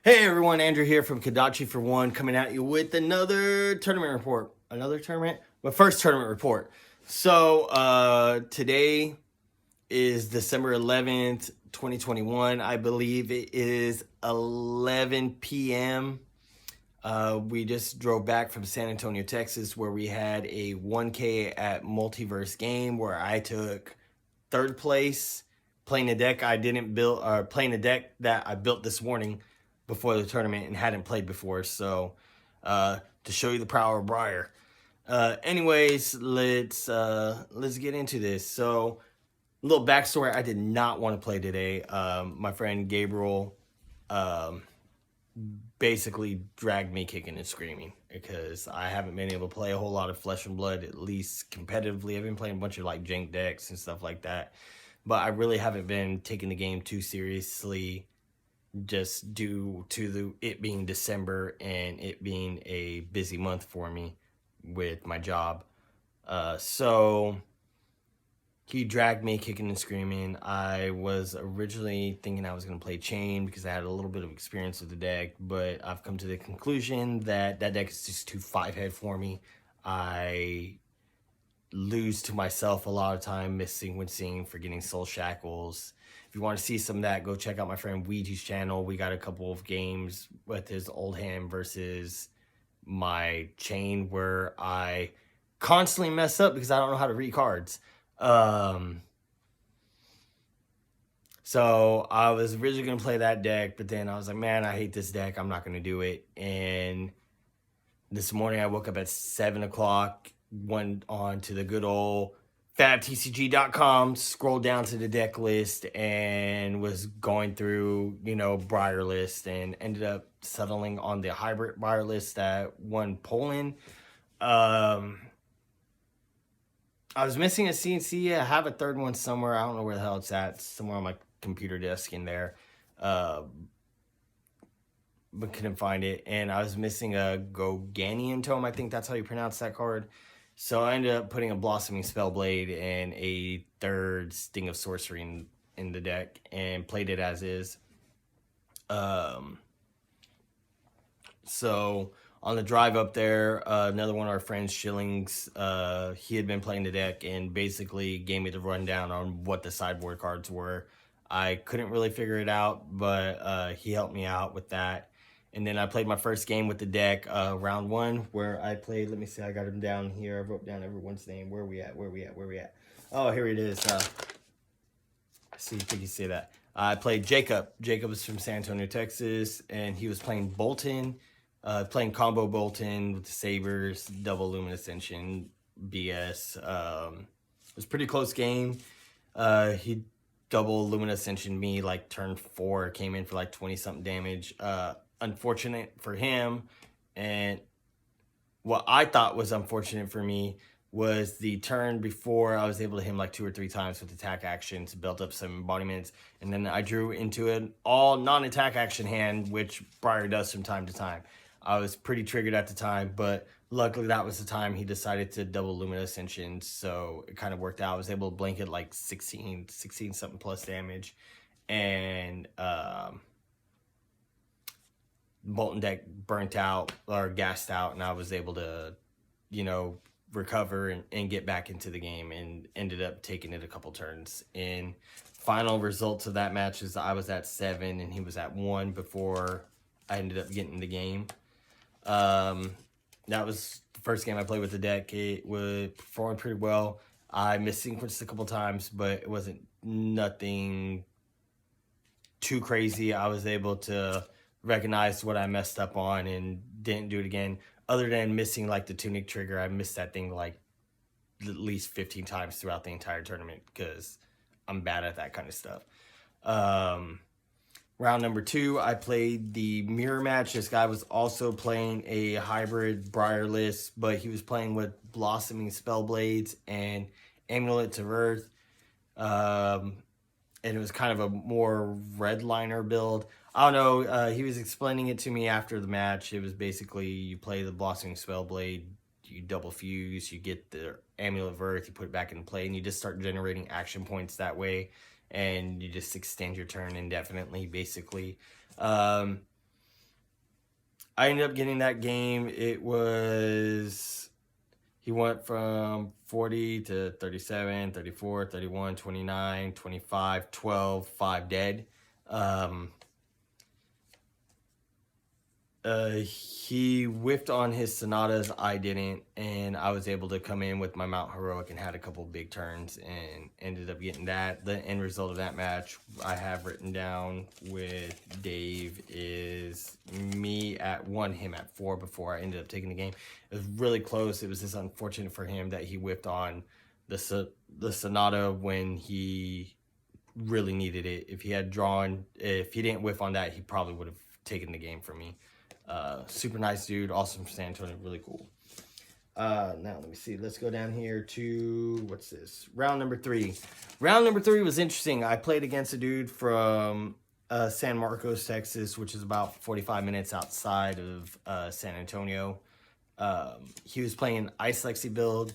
Hey everyone, Andrew here from KoDaChI for One, coming at you with another tournament report. Another tournament? My first tournament report. So, today is December 11th, 2021. I believe it is 11 p.m. We just drove back from San Antonio, Texas, where we had a 1K at Multiverse game where I took third place playing a deck I didn't build, or playing a deck that I built this morning before the tournament and hadn't played before. So, to show you the power of Briar. Anyways, let's get into this. So, a little backstory: I did not want to play today. My friend Gabriel, basically dragged me kicking and screaming because I haven't been able to play a whole lot of Flesh and Blood, at least competitively. I've been playing a bunch of like jank decks and stuff like that, but I really haven't been taking the game too seriously, just due to it being December and it being a busy month for me with my job. So he dragged me kicking and screaming. I was originally thinking I was going to play Chain because I had a little bit of experience with the deck, but I've come to the conclusion that that deck is just too 5-head for me. I lose to myself a lot of time, missequencing, forgetting Soul Shackles. If you want to see some of that, go check out my friend Wiji's channel. We got a couple of games with his old hand versus my Chain where I constantly mess up because I don't know how to read cards. So I was originally going to play that deck, but then I was like, man, I hate this deck. I'm not going to do it. And this morning I woke up at 7 o'clock, went on to the good old fabtcg.com, scrolled down to the deck list, and was going through, Briar list, and ended up settling on the hybrid Briar list that won Poland. I was missing a CNC. I have a third one somewhere. I don't know where the hell it's at. It's somewhere on my computer desk in there. But couldn't find it. And I was missing a Goganian Tome. I think that's how you pronounce that card. So I ended up putting a Blossoming Spellblade and a third Sting of Sorcery in the deck and played it as is. So on the drive up there, another one of our friends, Shillings, he had been playing the deck and basically gave me the rundown on what the sideboard cards were. I couldn't really figure it out, but he helped me out with that. And then I played my first game with the deck, round one, where I played, let me see, I got him down here. I wrote down everyone's name. Where are we at? Oh, here it is. See, think you see that. I played Jacob. Jacob is from San Antonio, Texas, and he was playing Bolton. Playing combo Bolton with the Sabers, double Luminous Ascension, BS. It was a pretty close game. He double Luminous Ascension me like turn 4, came in for like 20-something damage. Unfortunate for him, and what I thought was unfortunate for me was the turn before I was able to hit him like 2 or 3 times with attack action to build up some embodiments, and then I drew into an all non-attack action hand, which Briar does from time to time. I was pretty triggered at the time, but luckily that was the time he decided to double Luminous Ascension, so it kind of worked out. I was able to blanket like 16 something plus damage, and Bolton deck burnt out or gassed out, and I was able to, recover and get back into the game, and ended up taking it a couple turns. And final results of that match is I was at 7 and he was at 1 before I ended up getting the game. That was the first game I played with the deck. It was performing pretty well. I missequenced a couple times, but it wasn't nothing too crazy. I was able to recognize what I messed up on and didn't do it again. Other than missing like the Tunic trigger, I missed that thing like at least 15 times throughout the entire tournament because I'm bad at that kind of stuff. Round number 2, I played the mirror match. This guy was also playing a hybrid Briar list, but he was playing with Blossoming Spellblades and Amulets of Earth. And it was kind of a more redliner build. I don't know. He was explaining it to me after the match. It was basically you play the Blossoming Spellblade, you double fuse, you get the Amulet of Earth, you put it back in play, and you just start generating action points that way. And you just extend your turn indefinitely, basically. I ended up getting that game. It was, he went from 40 to 37, 34, 31, 29, 25, 12, 5 dead. He whiffed on his Sonatas, I didn't, and I was able to come in with my Mount Heroic and had a couple big turns and ended up getting that. The end result of that match I have written down with Dave is me at 1, him at 4 before I ended up taking the game. It was really close. It was just unfortunate for him that he whiffed on the Sonata when he really needed it. If he didn't whiff on that, he probably would have taken the game from me. Super nice dude, awesome from San Antonio, really cool. Now let me see. Let's go down here to, what's this? Round number 3. Round number 3 was interesting. I played against a dude from San Marcos, Texas, which is about 45 minutes outside of San Antonio. He was playing Ice Lexi build.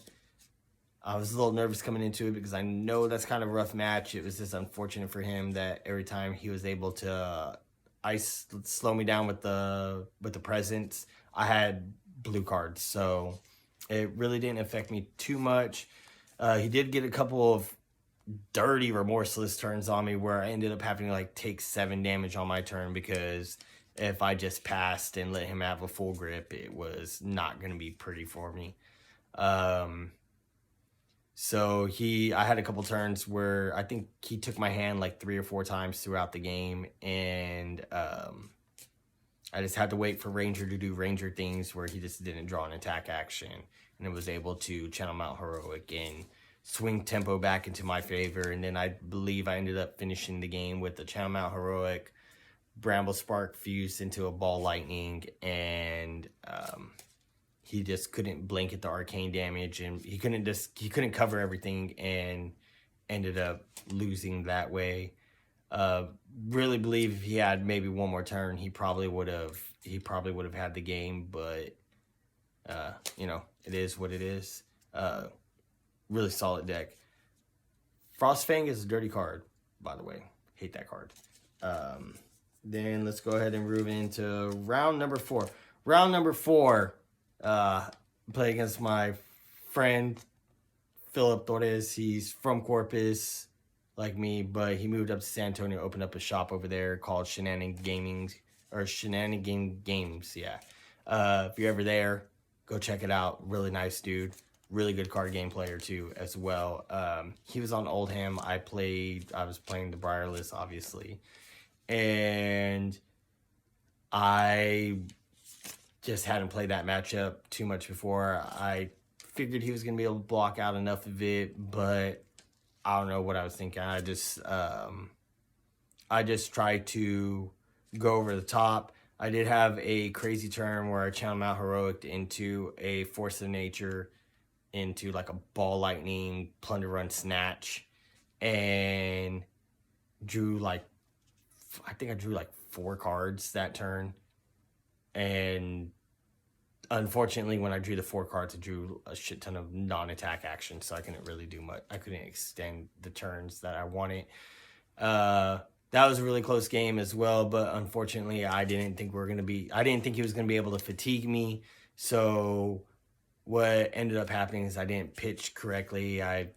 I was a little nervous coming into it because I know that's kind of a rough match. It was just unfortunate for him that every time he was able to ice slow me down with the presence, I had blue cards, so it really didn't affect me too much. He did get a couple of dirty remorseless turns on me where I ended up having to like take 7 damage on my turn, because if I just passed and let him have a full grip, it was not going to be pretty for me. So I had a couple turns where I think he took my hand like 3 or 4 times throughout the game, and I just had to wait for Ranger to do Ranger things where he just didn't draw an attack action, and it was able to channel Mount Heroic and swing tempo back into my favor. And then I believe I ended up finishing the game with the channel Mount Heroic, Bramble Spark fused into a Ball Lightning, and he just couldn't blanket the arcane damage, and he couldn't cover everything, and ended up losing that way. Really believe if he had maybe one more turn, he probably would have had the game, but you know, it is what it is. Really solid deck. Frostfang is a dirty card, by the way. Hate that card. Then let's go ahead and move into round number 4. Round number 4. Play against my friend Philip Torres. He's from Corpus, like me, but he moved up to San Antonio, opened up a shop over there called Shenanigan Games. Yeah. If you're ever there, go check it out. Really nice dude. Really good card game player too, as well. He was on Oldham. I was playing the Briarless, obviously, and I just hadn't played that matchup too much before. I figured he was going to be able to block out enough of it, but I don't know what I was thinking. I just tried to go over the top. I did have a crazy turn where I channeled Mount Heroic into a Force of Nature, into like a Ball Lightning, Plunder Run Snatch, and I think I drew like 4 cards that turn. And unfortunately, when I drew the 4 cards, I drew a shit ton of non-attack actions, so I couldn't really do much. I couldn't extend the turns that I wanted. That was a really close game as well, but unfortunately, I didn't think he was going to be able to fatigue me. So what ended up happening is I didn't pitch correctly. I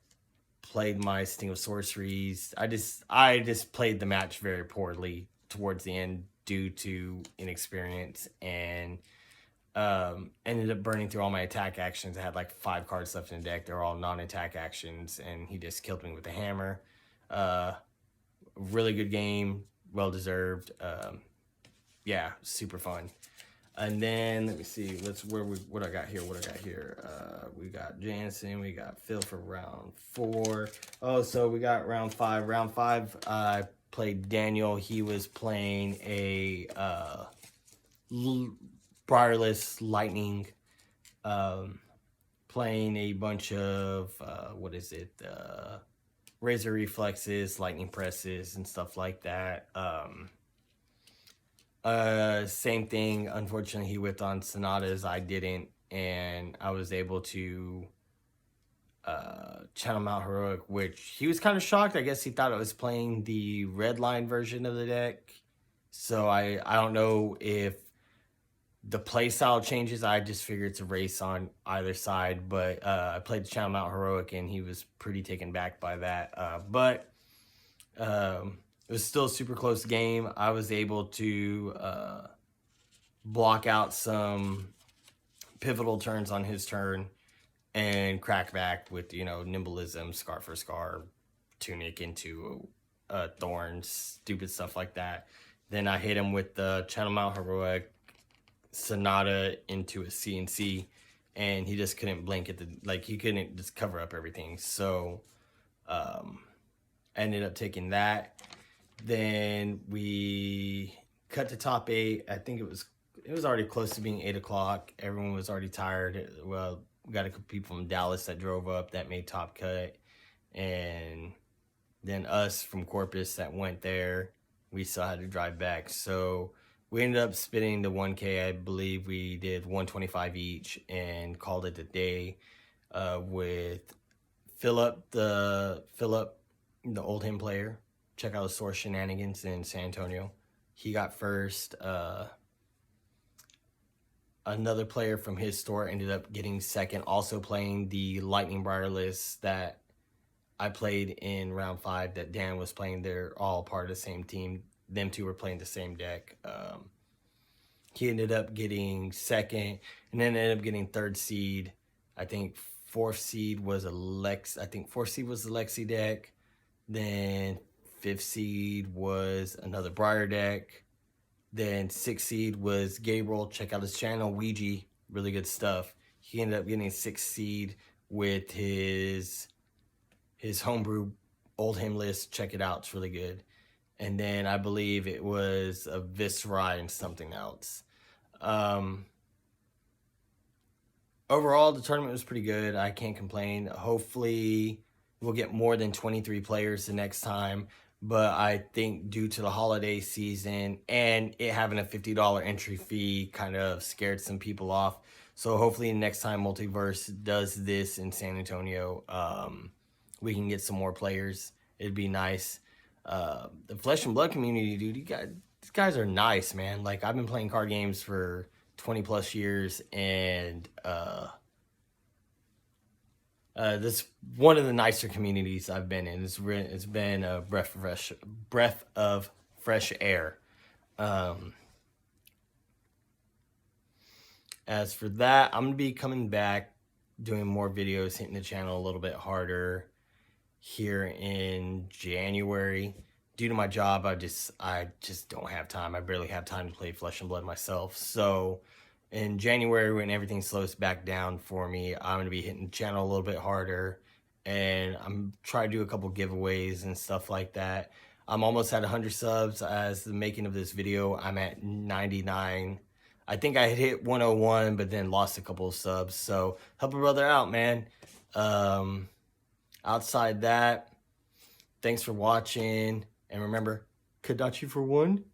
played my Sting of Sorceries. I just played the match very poorly towards the end due to inexperience, and ended up burning through all my attack actions. I had like 5 cards left in the deck. They're all non-attack actions, and he just killed me with a hammer. Really good game, well deserved. Yeah, super fun. And then let me see, what I got here. We got Jansen, we got Phil for round 4. Oh, so we got round 5. Round 5, I played Daniel. He was playing a Briarless Lightning, playing a bunch of Razor Reflexes, Lightning Presses, and stuff like that. Same thing. Unfortunately, he whipped on Sonatas. I didn't, and I was able to channel Mount Heroic, which he was kind of shocked. I guess he thought I was playing the red line version of the deck. So I don't know if The play style changes. I just figured it's a race on either side, but I played the Channel Mount Heroic, and he was pretty taken back by that. But it was still a super close game. I was able to block out some pivotal turns on his turn and crack back with, Nimbleism, Scar for Scar, Tunic into Thorns, stupid stuff like that. Then I hit him with the Channel Mount Heroic, Sonata into a CNC, and he just couldn't blink at he couldn't just cover up everything. So I ended up taking that. Then we cut to top 8. I think it was already close to being 8 o'clock. Everyone was already tired. Well, we got a couple people from Dallas that drove up that made top cut, and then us from Corpus that went there. We still had to drive back, so we ended up spending the 1K. I believe we did 125 each and called it a day. With Philip, the Oldham player. Check out the Source Shenanigans in San Antonio. He got first. Another player from his store ended up getting second, also playing the Lightning Briarless that I played in round 5 that Dan was playing. They're all part of the same team. Them two were playing the same deck. He ended up getting second, and then ended up getting 3rd seed. I think 4th seed was fourth seed was the Lexi deck. Then 5th seed was another Briar deck. Then 6th seed was Gabriel. Check out his channel, wiji, really good stuff. He ended up getting 6th seed with his homebrew Oldham list. Check it out, it's really good. And then I believe it was a Viscera and something else. Overall, the tournament was pretty good. I can't complain. Hopefully, we'll get more than 23 players the next time. But I think due to the holiday season and it having a $50 entry fee kind of scared some people off. So hopefully next time Multiverse does this in San Antonio, we can get some more players. It'd be nice. The Flesh and Blood community, dude, these guys are nice, man. Like, I've been playing card games for 20 plus years, and this is one of the nicer communities I've been in. It's been a breath of fresh air. As for that, I'm gonna be coming back, doing more videos, hitting the channel a little bit harder here in January. Due to my job, I just don't have time. I barely have time to play Flesh and Blood myself. So in January, when everything slows back down for me, I'm going to be hitting the channel a little bit harder, and I'm trying to do a couple giveaways and stuff like that. I'm almost at 100 subs as the making of this video. I'm at 99. I think I hit 101, but then lost a couple of subs. So help a brother out, man. Outside that, thanks for watching. And remember, KoDaChI for one.